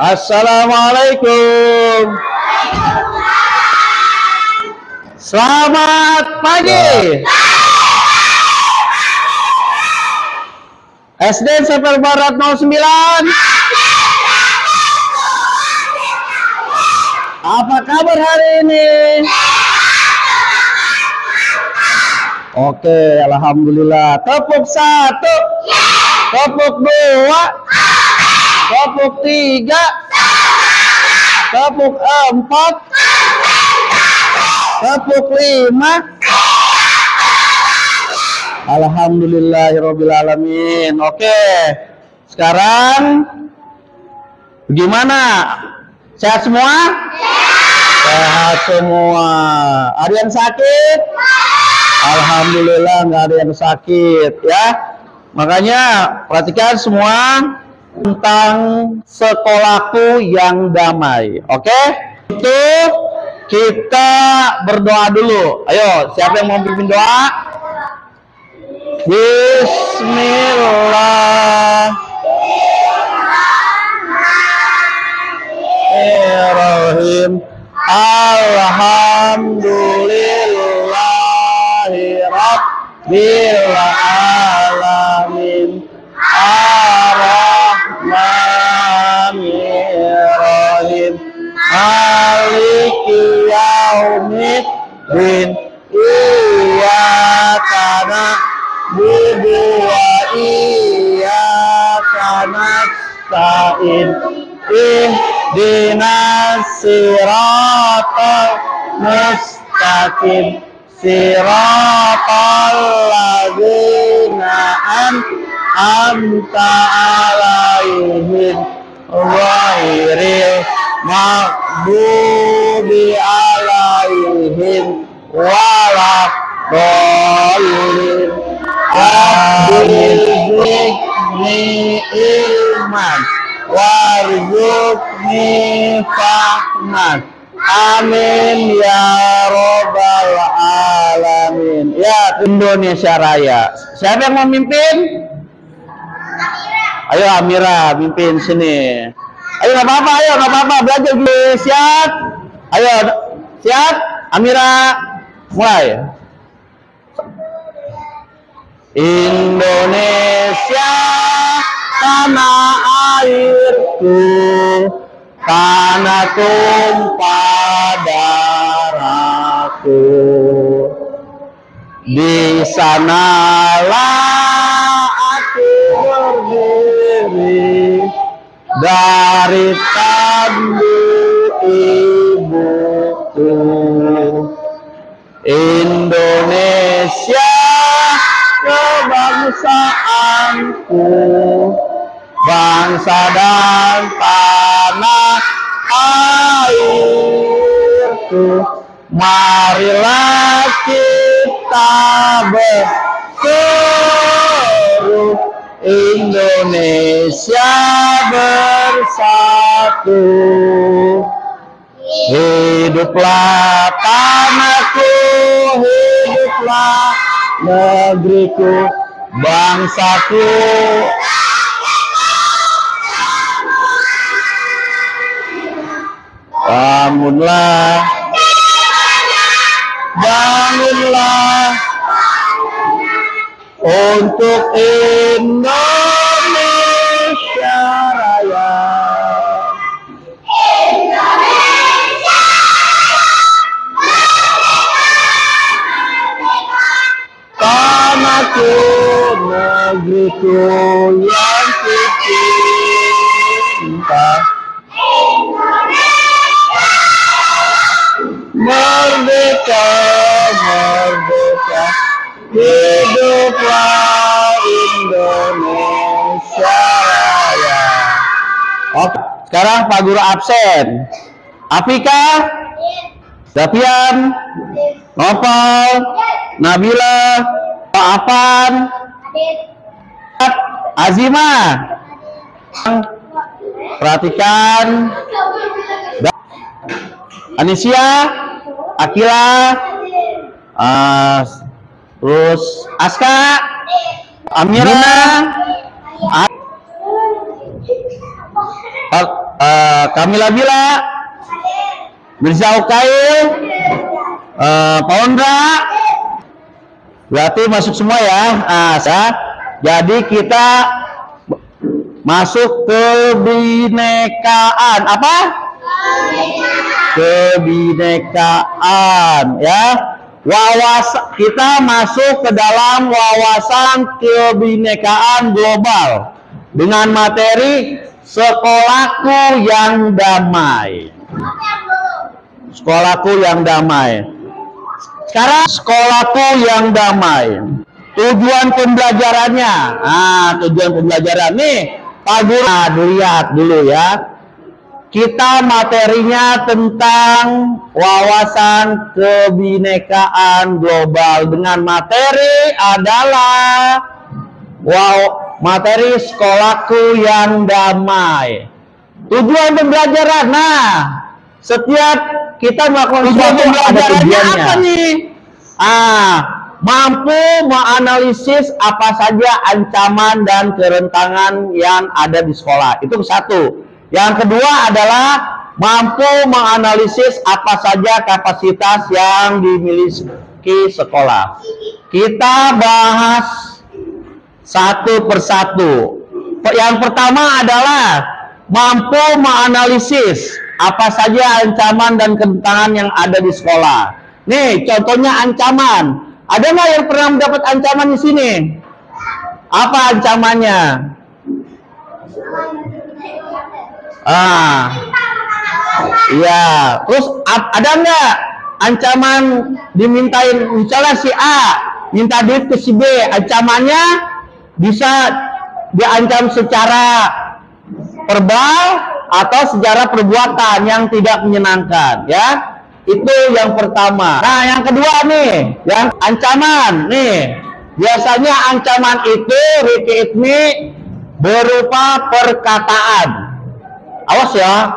Assalamualaikum. Selamat pagi. SD Seper Barat 09. Apa kabar hari ini? Oke, alhamdulillah. Tepuk 1, tepuk 2, tepuk 3, tepuk 4, tepuk 5. Alhamdulillahirobbilalamin. Oke, sekarang gimana? Sehat semua? Sehat semua. Ada yang sakit? Alhamdulillah nggak ada yang sakit ya. Makanya perhatikan semua tentang sekolahku yang damai. Oke? Itu kita berdoa dulu. Ayo, siapa yang mau pimpin doa? Bismillahirrahmanirrahim. Alhamdulillahirabbil alamin. Ar-Rahmanir-Rahim. Maliki yaumiddin. Iyyaka na'budu wa iyyaka nasta'in. Ihdinas siratal mustaqim. Siratal ladzina an'amta 'alaihim ghairil maghdubi 'alaihim waladdallin. Rabbighfirli ilman warzuqni fahman. Amin ya robbal alamin. Ya, Indonesia Raya. Siapa yang mau mimpin? Ayo Amira, mimpin sini. Ayo nggak apa-apa, belajar dulu. Siap? Ayo, siap? Amira, mulai. Indonesia tanah airku, tanah tumpah darahku. Di sanalah aku berdiri dari tanduk ibuku. Indonesia kebangsaanku, bangsa dan tanah airku. Marilah kita berseru, Indonesia bersatu. Hiduplah tanahku, hiduplah negeriku, bangsaku. Bangunlah, bangunlah untuk Indonesia Raya. Tanahku, negeriku yang kucinta. Merdeka, merdeka, hiduplah Indonesia Raya. Oke, sekarang Pak Guru absen. Afika, Dapian, Nopal, Nabila, Pak Afan, Azima. Perhatikan. Anisia, Akila, terus Aska, Amira, Kamila Bila, Mirza Ukail, Pondra, berarti masuk semua ya. Jadi kita masuk kebinekaan. Apa? Kebinekaan ya. Kita masuk ke dalam wawasan kebinekaan global dengan materi sekolahku yang damai. Sekolahku yang damai. Sekarang sekolahku yang damai. Tujuan pembelajarannya. Tujuan pembelajaran nih, Pak Guru. Dilihat dulu ya. Kita materinya tentang wawasan kebinekaan global dengan materi adalah materi sekolahku yang damai. Tujuan pembelajaran. Nah, setiap kita melakukan sesuatu ada tujuannya. Apa nih? Mampu menganalisis apa saja ancaman dan kerentangan yang ada di sekolah. Itu satu. Yang kedua adalah mampu menganalisis apa saja kapasitas yang dimiliki sekolah. Kita bahas satu persatu. Yang pertama adalah mampu menganalisis apa saja ancaman dan kerentangan yang ada di sekolah. Nih, contohnya ancaman. Ada nggak yang pernah mendapat ancaman di sini? Apa ancamannya? Iya. Terus ada nggak ancaman dimintain, misalnya si A minta duit ke si B, ancamannya bisa diancam secara verbal atau secara perbuatan yang tidak menyenangkan, ya. Itu yang pertama. Nah, yang kedua nih, yang ancaman nih. Biasanya ancaman itu berupa perkataan. Awas ya,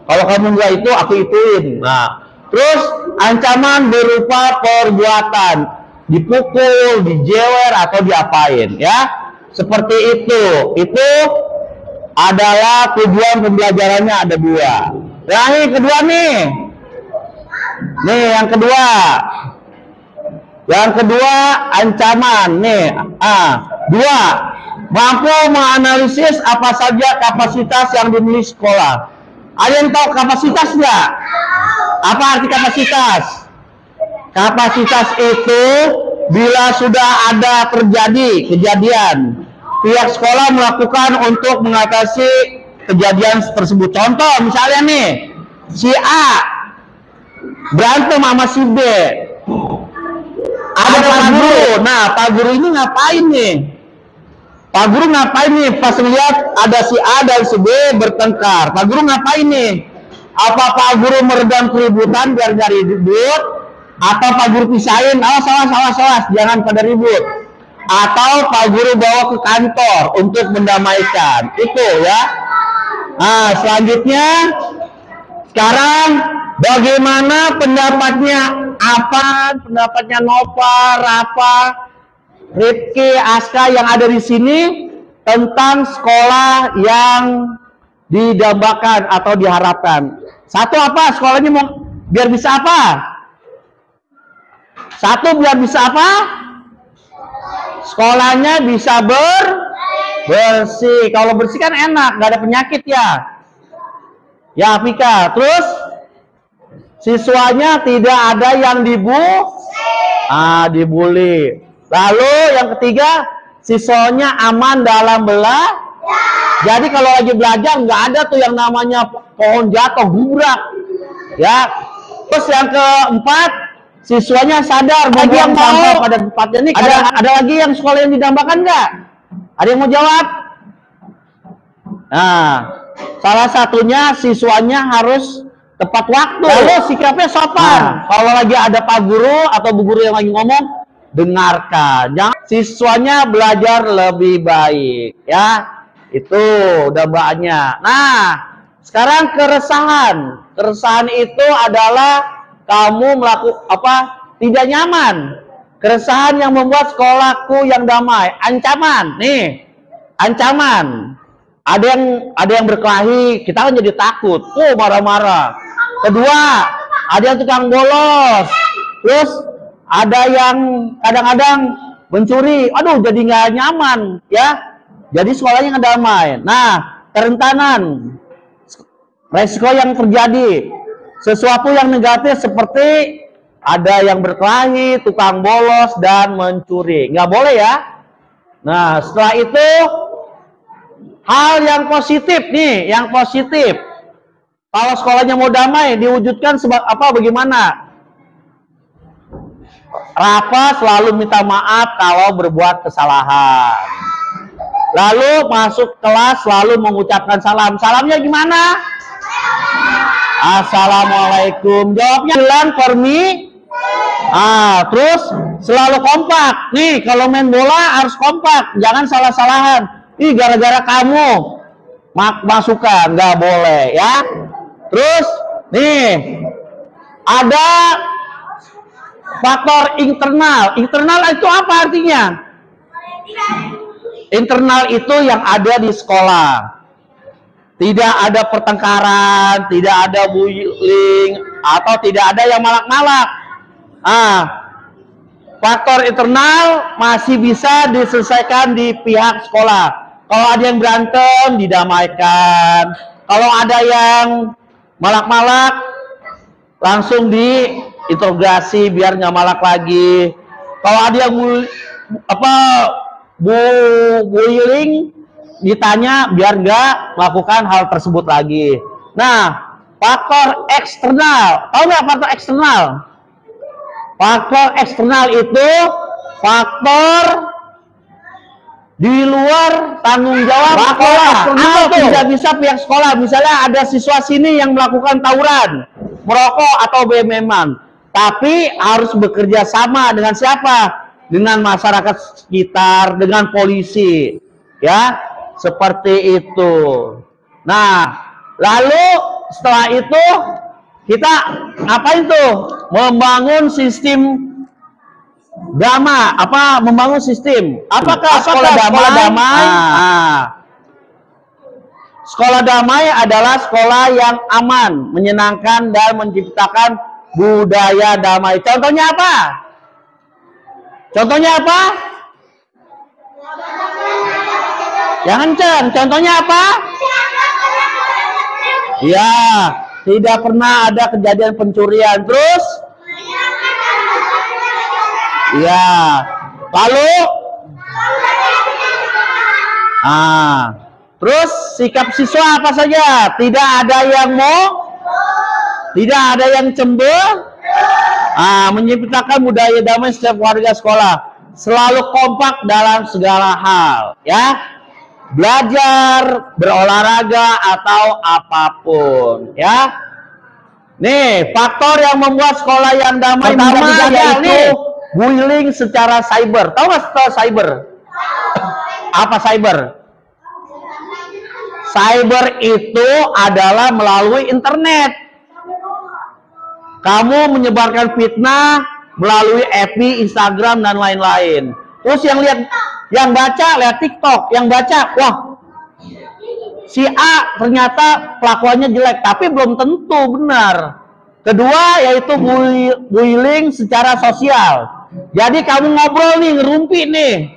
kalau kamu nggak itu, aku ituin. Nah, terus ancaman berupa perbuatan, dipukul, dijewer atau diapain, ya. Seperti itu. Itu adalah tujuan pembelajarannya ada dua. Nah, ini kedua nih. Nih yang kedua. Yang kedua ancaman nih. Dua. Mampu menganalisis apa saja kapasitas yang dimiliki sekolah. Ada yang tahu kapasitas nggak? Apa arti kapasitas? Kapasitas itu bila sudah ada kejadian, pihak sekolah melakukan untuk mengatasi kejadian tersebut. Contoh misalnya nih, si A berantem sama si B. Ada Pak Guru. Nah, Pak Guru ini ngapain nih? Pak Guru ngapain nih pas melihat ada si A dan si B bertengkar? Pak Guru ngapain nih? Apa Pak Guru meredam keributan biar dari ribut? Atau Pak Guru pisahin, awas, jangan pada ribut? Atau Pak Guru bawa ke kantor untuk mendamaikan? Itu ya. Nah, selanjutnya sekarang bagaimana pendapatnya? Apa pendapatnya Nova, Rafa, Rifki, Aska yang ada di sini tentang sekolah yang didambakan atau diharapkan? Satu, apa sekolahnya mau biar bisa apa? Satu, biar bisa apa? Sekolahnya bisa bersih. Kalau bersih kan enak, nggak ada penyakit ya. Ya, Pika. Terus siswanya tidak ada yang dibully. Lalu yang ketiga, siswanya aman dalam belajar. Jadi kalau lagi belajar nggak ada tuh yang namanya pohon jatuh, gubrak. Ya. Terus yang keempat, siswanya sadar membuang sampah pada tempatnya. Nih, ada lagi yang sekolah yang didambakan nggak? Ada yang mau jawab? Nah, salah satunya siswanya harus tepat waktu. Lalu sikapnya sopan. Kalau lagi ada Pak Guru atau Bu Guru yang lagi ngomong, dengarkan. Jangan siswanya belajar lebih baik, ya. Itu dambaannya. Nah, sekarang keresahan. Keresahan itu adalah kamu tidak nyaman. Keresahan yang membuat sekolahku yang damai. Ancaman, nih. Ancaman. ada yang berkelahi, kita kan jadi takut, marah-marah. Kedua, ada yang tukang bolos, terus ada yang kadang-kadang mencuri, aduh jadi nggak nyaman, ya. Jadi sekolahnya nggak damai. Nah, kerentanan, resiko yang terjadi, sesuatu yang negatif seperti ada yang berkelahi, tukang bolos, dan mencuri. Nggak boleh ya. Nah, setelah itu, hal yang positif nih, yang positif. Kalau sekolahnya mau damai, diwujudkan bagaimana? Rafa selalu minta maaf kalau berbuat kesalahan. Lalu masuk kelas selalu mengucapkan salam. Salamnya gimana? Assalamualaikum. Jawabnya bilang for me. Terus selalu kompak. Nih, kalau main bola harus kompak. Jangan salah-salahan. Ih, gara-gara kamu masukan. Nggak boleh ya. Terus, nih, ada faktor internal. Internal itu apa artinya? Internal itu yang ada di sekolah. Tidak ada pertengkaran, tidak ada bullying, atau tidak ada yang malak-malak. Faktor internal masih bisa diselesaikan di pihak sekolah. Kalau ada yang berantem, didamaikan. Kalau ada yang malak-malak, langsung diinterogasi biar nggak malak lagi. Kalau ada yang bullying, ditanya biar nggak melakukan hal tersebut lagi. Nah, faktor eksternal, tahu nggak faktor eksternal? Faktor eksternal itu faktor di luar tanggung jawab sekolah. Atau tidak bisa pihak sekolah. Misalnya ada siswa sini yang melakukan tawuran, merokok atau BM-an, tapi harus bekerja sama dengan siapa? Dengan masyarakat sekitar, dengan polisi, ya, seperti itu. Nah, lalu setelah itu kita ngapain tuh? Membangun sistem membangun sistem. Apakah sekolah damai? Sekolah damai adalah sekolah yang aman, menyenangkan, dan menciptakan budaya damai. Contohnya apa? Contohnya apa? Jangan Cen. Contohnya apa? Ya, tidak pernah ada kejadian pencurian. Terus? Ya. Lalu? Terus sikap siswa apa saja? Tidak ada yang tidak ada yang cemburu. Menciptakan budaya damai setiap warga sekolah, selalu kompak dalam segala hal, ya, belajar, berolahraga atau apapun, ya. Nih, faktor yang membuat sekolah yang damai yaitu bullying secara cyber. Tahu nggak secara cyber? Apa cyber? Cyber itu adalah melalui internet. Kamu menyebarkan fitnah melalui FB, Instagram, dan lain-lain. Terus yang baca lihat TikTok, yang baca, wah, si A ternyata kelakuannya jelek, tapi belum tentu benar. Kedua yaitu bullying secara sosial. Jadi kamu ngobrol nih, ngerumpi nih.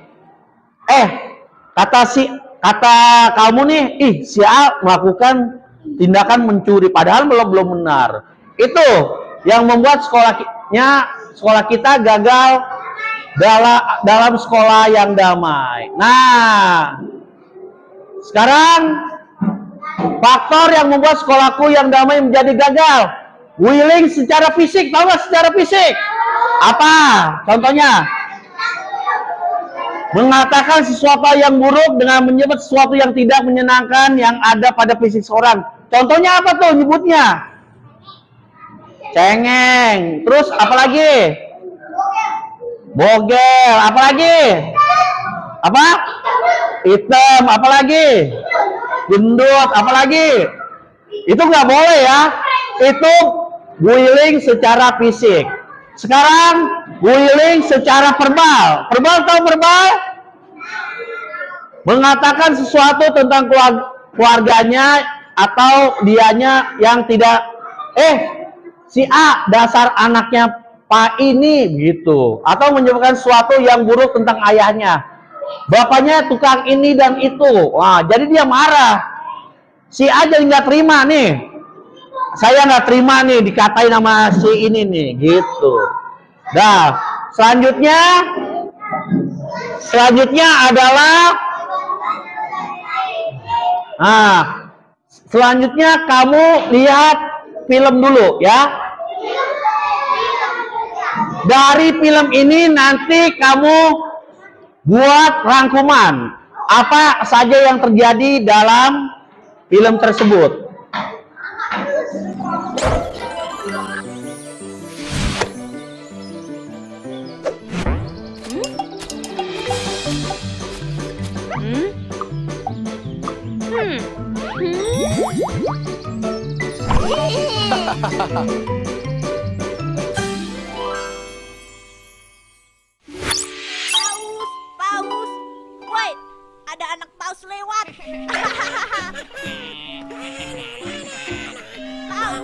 Kata kamu nih, si A melakukan tindakan mencuri, padahal belum benar. Itu yang membuat sekolah kita gagal dalam sekolah yang damai. Nah, sekarang faktor yang membuat sekolahku yang damai menjadi gagal, bullying secara fisik. Tahu nggak secara fisik? Apa? Contohnya? Mengatakan sesuatu yang buruk dengan menyebut sesuatu yang tidak menyenangkan yang ada pada fisik seorang. Contohnya apa tuh nyebutnya? Cengeng. Terus apalagi? Bogel. Apalagi? Apa? Hitam. Apalagi? Gendut. Apalagi? Itu nggak boleh ya. Itu bullying secara fisik. Sekarang bullying secara verbal. Verbal tahu verbal? Mengatakan sesuatu tentang keluarganya atau dianya yang tidak si A dasar anaknya Pak ini gitu, atau menyebutkan sesuatu yang buruk tentang ayahnya. Bapaknya tukang ini dan itu. Wah, jadi dia marah. Si A jadi nggak terima nih. Saya nggak terima nih dikatain sama si ini nih, gitu. Nah, selanjutnya adalah selanjutnya kamu lihat film dulu ya. Dari film ini nanti kamu buat rangkuman apa saja yang terjadi dalam film tersebut. Paus, woi, ada anak paus lewat. Paus,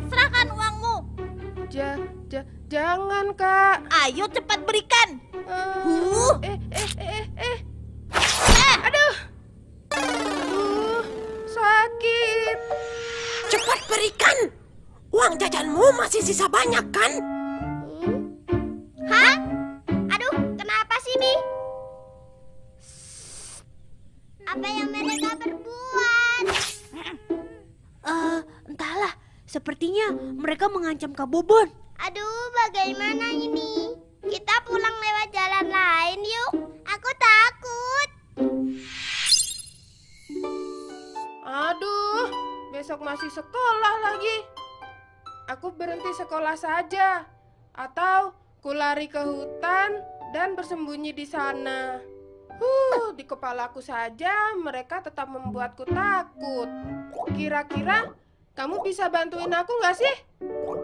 serahkan uangmu. Jangan, Kak. Ayo cepat berikan. Aduh, sakit. Cepat berikan. Uang jajanmu masih sisa banyak kan? Hah? Aduh, kenapa sih, Bi? Apa yang mereka berbuat? Entahlah. Sepertinya mereka mengancam Kak Bobon. Aduh, bagaimana ini? Kita pulang lewat jalan lain yuk. Aku takut. Aduh, besok masih sekolah lagi. Aku berhenti sekolah saja. Atau kulari ke hutan dan bersembunyi di sana. Di kepalaku saja mereka tetap membuatku takut. Kira-kira kamu bisa bantuin aku nggak sih?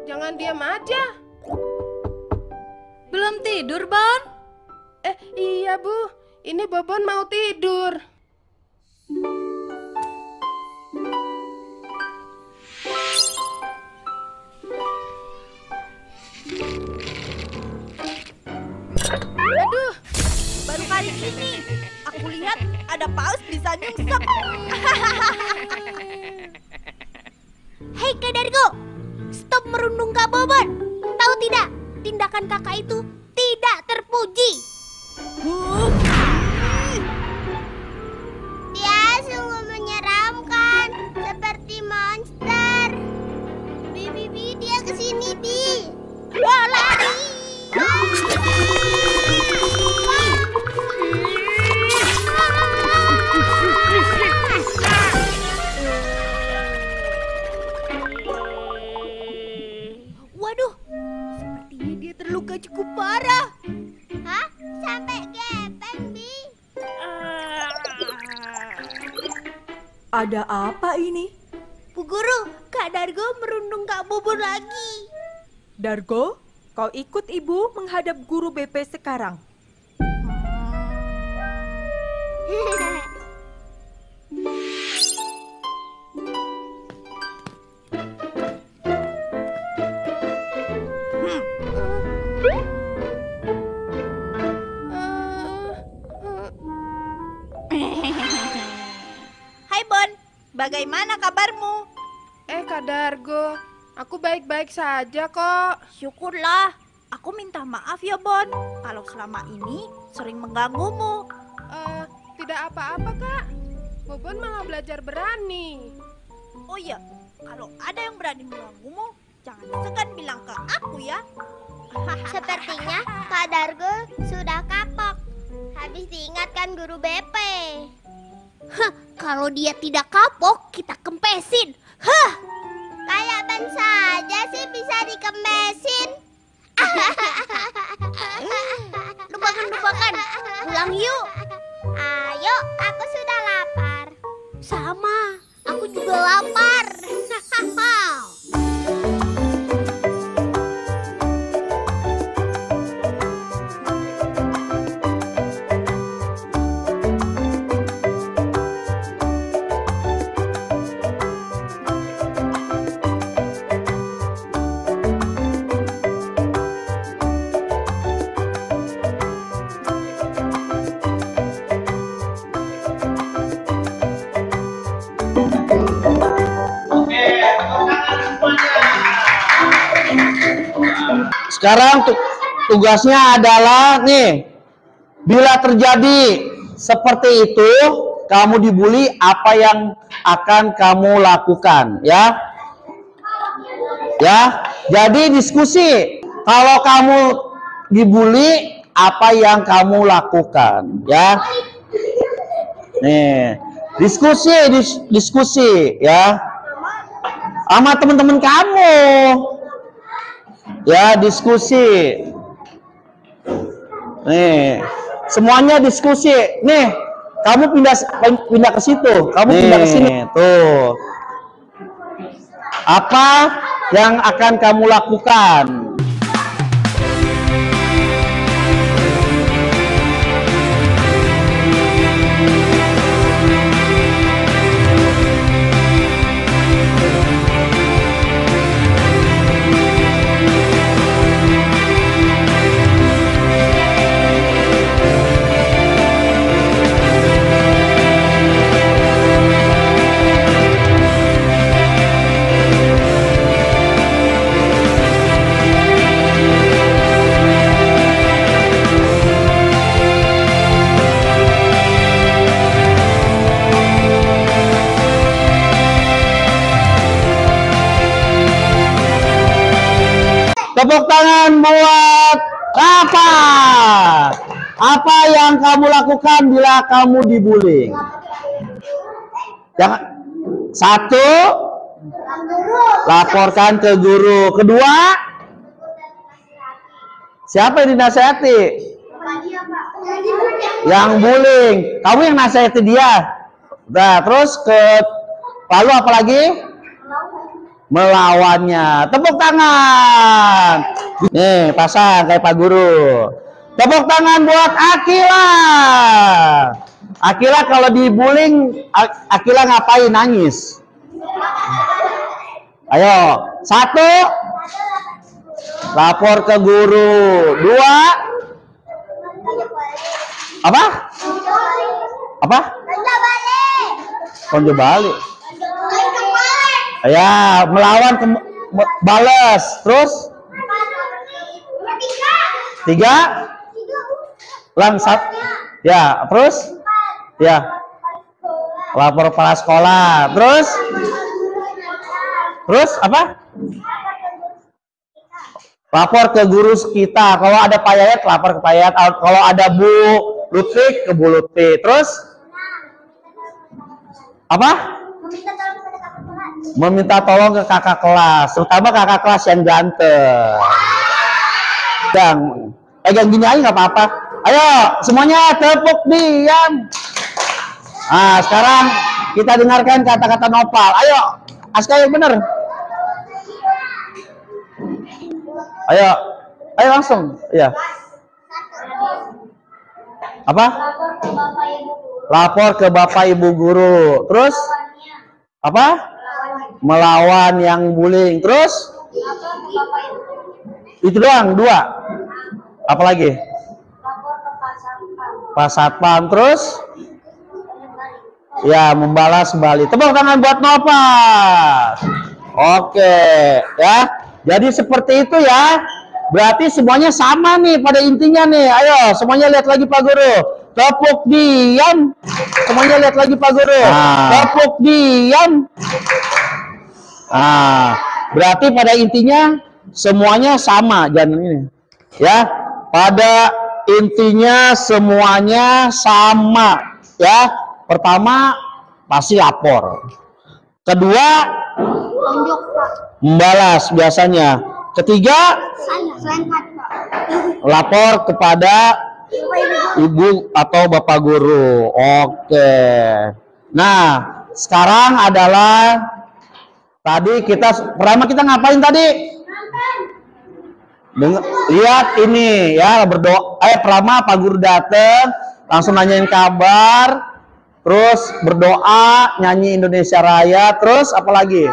Jangan diam aja. Belum tidur, Bon? Iya, Bu. Ini Bobon mau tidur. Aduh, baru kali ini aku lihat ada paus bisa nyungsep. Hei Kak Dargo, stop merundung Kak Bobon. Tahu tidak, tindakan kakak itu tidak terpuji. Dia sungguh menyeramkan, seperti monster. Bi, dia kesini, Bi. Wah, lari. Waduh, sepertinya dia terluka cukup parah. Hah? Sampai gepeng, Bi. Ada apa ini? Bu Guru, Kak Dargo merundung Kak Bobon lagi. Dargo, kau ikut ibu menghadap guru BP sekarang. Hai Bon, bagaimana kabarmu? Kak Dargo, aku baik-baik saja kok. Syukurlah, aku minta maaf ya Bon, kalau selama ini sering mengganggumu. Tidak apa-apa Kak, Bobon malah belajar berani. Oh iya, kalau ada yang berani mengganggumu, jangan segan bilang ke aku ya. Sepertinya Kak Dargo sudah kapok. Habis diingatkan guru BP. Kalau dia tidak kapok, kita kempesin. Kayak ban saja sih bisa dikempesin. Lupakan. Pulang yuk. Ayo, aku sudah lapar. Sama, aku juga lapar. Sekarang tugasnya adalah nih, bila terjadi seperti itu, kamu dibully, apa yang akan kamu lakukan, ya? Ya, jadi diskusi. Kalau kamu dibully, apa yang kamu lakukan, ya? Nih, diskusi, ya, sama teman-teman kamu, ya, diskusi. Nih, semuanya diskusi. Nih, kamu pindah ke situ, kamu pindah ke sini, tuh. Apa yang akan kamu lakukan? Tepuk tangan buat Rafa. Apa yang kamu lakukan bila kamu dibully? Jangan. Satu, laporkan ke guru. Kedua, siapa yang dinasihati? Yang bullying. Kamu yang nasihati dia. Nah, terus lalu apa lagi? Melawannya. Tepuk tangan. Nih, pasang kayak Pak Guru. Tepuk tangan buat Akila. Akila kalau dibullying, Akila ngapain? Nangis. Ayo, satu, lapor ke guru. Dua, apa? Konjo balik. Ya, melawan balas. Terus? Tiga? Langsat. Ya, terus? Ya. Lapor kepala sekolah. Terus? Terus apa? Lapor ke guru kita. Kalau ada Pak Yayat, lapor ke Pak Yayat. Kalau ada Bu Lutfi, ke Bu Lutfi. Terus? Apa? Meminta tolong ke kakak kelas, terutama kakak kelas yang ganteng. Dan pegang gini aja nggak apa-apa. Ayo semuanya tepuk diam. Nah, sekarang kita dengarkan kata-kata Nopal. Ayo, Aska yang bener. Ayo langsung. Iya. Apa? Lapor ke Bapak Ibu Guru. Terus? Apa? Melawan yang bullying. Terus? Itu doang, dua. Apa lagi? Pak Satpam. Terus? Ya, membalas balik. Tepuk tangan buat Nopal. Oke, ya. Jadi seperti itu ya. Berarti semuanya sama nih pada intinya nih. Ayo, semuanya lihat lagi Pak Guru. Tepuk diam. Semuanya lihat lagi Pak Guru. Tepuk diam. Berarti pada intinya semuanya sama, jangan ini. Ya, pada intinya semuanya sama. Ya, pertama pasti lapor. Kedua, membalas biasanya. Ketiga, lapor kepada ibu atau bapak guru. Oke. Nah, sekarang adalah tadi pertama kita ngapain tadi? Lihat ini ya, berdoa. Pertama Pak Guru datang, langsung nanyain kabar, terus berdoa, nyanyi Indonesia Raya, terus apa lagi?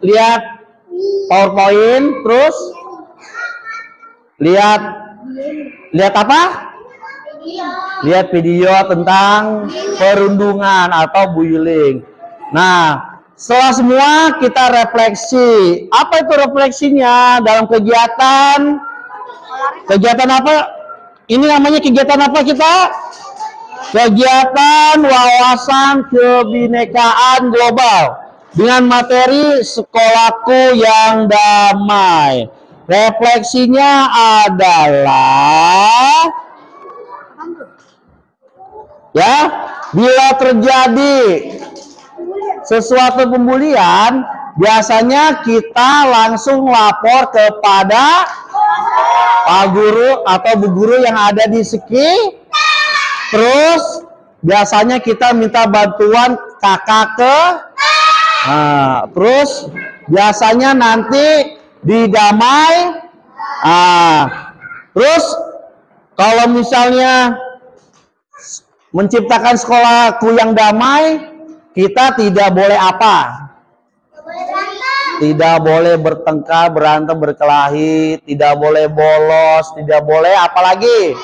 Lihat PowerPoint, terus lihat apa? Lihat video tentang perundungan atau bullying. Nah, Setelah semua kita refleksi. Apa itu refleksinya? Dalam kegiatan apa? Ini namanya kegiatan apa kita? Kegiatan wawasan kebinekaan global dengan materi sekolahku yang damai. Refleksinya adalah ya, bila terjadi sesuatu pembulian, biasanya kita langsung lapor kepada Pak Guru atau Bu Guru yang ada di sekitar. Terus biasanya kita minta bantuan kakak ke. Nah, terus biasanya nanti didamai. Terus kalau misalnya menciptakan sekolahku yang damai, kita tidak boleh apa? Tidak boleh bertengkar, berantem, berkelahi, tidak boleh bolos, tidak boleh apalagi.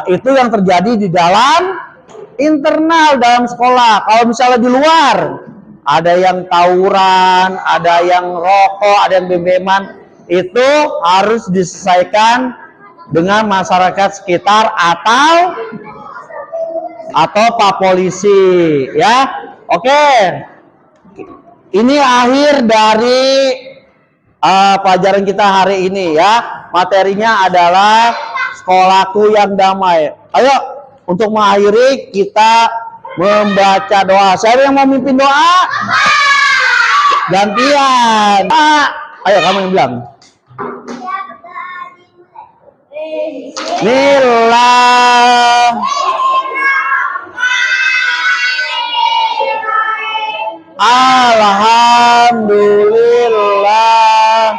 Itu yang terjadi di dalam internal dalam sekolah. Kalau misalnya di luar, ada yang tawuran, ada yang rokok, ada yang bebeman, itu harus diselesaikan dengan masyarakat sekitar atau Pak Polisi, ya. Oke. Ini akhir dari pelajaran kita hari ini, ya. Materinya adalah sekolahku yang damai. Ayo, untuk mengakhiri kita membaca doa. Siapa yang mau mimpin doa? Gantian. Ayo kamu yang bilang. Bismillah. Alhamdulillah.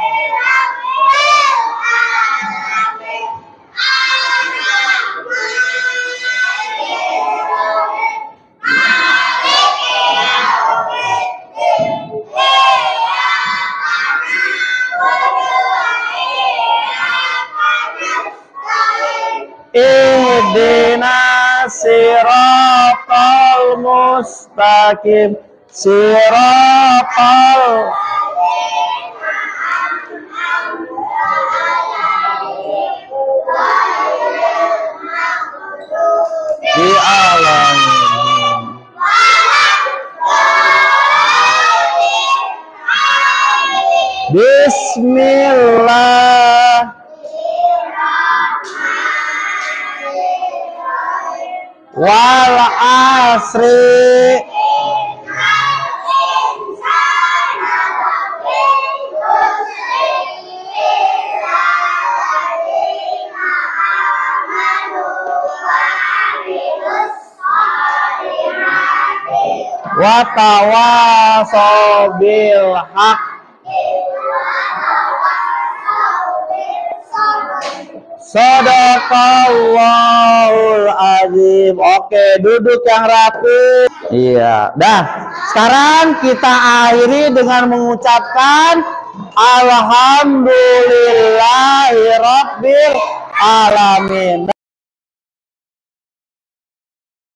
Ihdinas siratal mustaqim. Siratal di alam. Bismillah. Wal asri. Watawasau bil haq. Sadaqallahul azim. Oke, duduk yang rapi. Iya, dah. Sekarang kita akhiri dengan mengucapkan alhamdulillahirabbil alamin.